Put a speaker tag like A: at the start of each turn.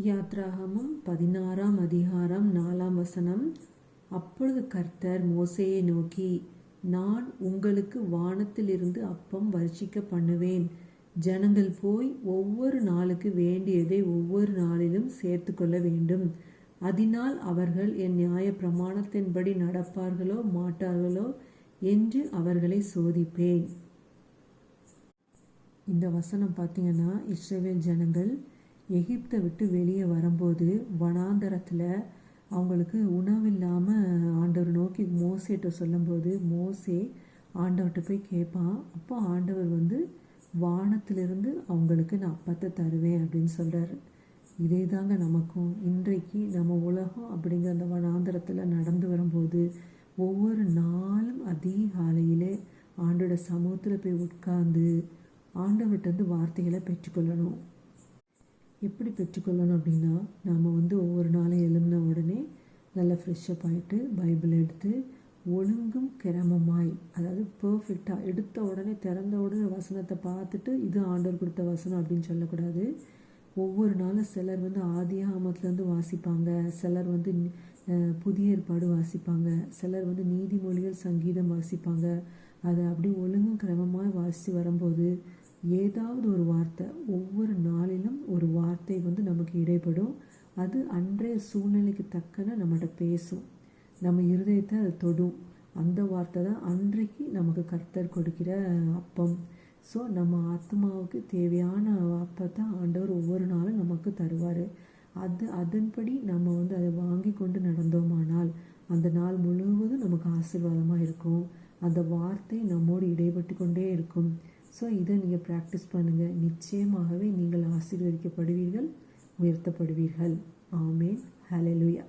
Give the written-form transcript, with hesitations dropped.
A: யாத்ராகமம் 16ஆம் அதிகாரம் 4ஆம் வசனம். அப்பொழுது கர்த்தர் மோசேயை நோக்கி, நான் உங்களுக்கு வானத்திலிருந்து அப்பம் வர்ஷிக்க பண்ணுவேன். ஜனங்கள் போய் ஒவ்வொரு நாளுக்கு வேண்டியதை ஒவ்வொரு நாளிலும் சேர்த்து கொள்ள வேண்டும். அதனால் அவர்கள் என் நியாய பிரமாணத்தின்படி நடப்பார்களோ மாட்டார்களோ என்று அவர்களை சோதிப்பேன். இந்த வசனம் பார்த்தீங்கன்னா, இஸ்ரவேல் ஜனங்கள் எகிப்தை விட்டு வெளியே வரும்போது வனாந்தரத்தில் அவங்களுக்கு உணவில்லாமல் ஆண்டவர் நோக்கி மோசேட்ட சொல்லும்போது மோசே ஆண்டவர்கிட்ட போய் கேட்பான். அப்போ ஆண்டவர் வானத்திலிருந்து அவங்களுக்கு நான் அப்பத்தை தருவேன் அப்படின்னு சொல்கிறாரு. இதே தாங்க நமக்கும். இன்றைக்கு நம்ம உலகம் அப்படிங்கிற அந்த வனாந்தரத்தில் நடந்து வரும்போது ஒவ்வொரு நாளும் அதிகாலையிலே ஆண்டோட சமூகத்தில் போய் உட்கார்ந்து ஆண்டவர்கிட்ட வார்த்தைகளை பெற்றுக்கொள்ளணும். எப்படி பெற்றுக்கொள்ளணும் அப்படின்னா, நாம் ஒவ்வொரு நாளும் எழும்பின உடனே நல்லா ஃப்ரெஷ்ஷப் ஆகிட்டு பைபிள் எடுத்து ஒழுங்கும் கிரமமாய், அதாவது பர்ஃபெக்டாக எடுத்த உடனே திறந்த உடனே வசனத்தை பார்த்துட்டு இது ஆண்டவர் கொடுத்த வசனம் அப்படின்னு சொல்லக்கூடாது. ஒவ்வொரு நாளும் சிலர் ஆதியாகமத்துலேருந்து வாசிப்பாங்க, சிலர் புதிய ஏற்பாடு வாசிப்பாங்க, சிலர் நீதிமொழிகள் சங்கீதம் வாசிப்பாங்க. அதை அப்படி ஒழுங்கும் கிரமமாக வாசித்து வரும்போது ஏதாவது ஒரு வார்த்தை, ஒவ்வொரு நாளிலும் ஒரு வார்த்தை நமக்கு இடைப்படும். அது அன்றைய சூழ்நிலைக்கு தக்கன நம்மகிட்ட பேசும், நம்ம இருதயத்தை அது தொடும். அந்த வார்த்தை தான் அன்றைக்கு நமக்கு கர்த்தர் கொடுக்கிற அப்பம். ஸோ நம்ம ஆத்மாவுக்கு தேவையான அப்பத்தை ஆண்டவர் ஒவ்வொரு நாளும் நமக்கு தருவார். அதன்படி நம்ம அதை வாங்கி கொண்டு நடந்தோமானால் அந்த நாள் முழுவதும் நமக்கு ஆசீர்வாதமாக இருக்கும். அந்த வார்த்தை நம்மோடு இடைப்பட்டு கொண்டே இருக்கும். ஸோ இதை நீங்கள் ப்ராக்டிஸ் பண்ணுங்கள். நிச்சயமாகவே நீங்கள் ஆசீர்வதிக்கப்படுவீர்கள், உயர்த்தப்படுவீர்கள். ஆமென். ஹல்லேலூயா.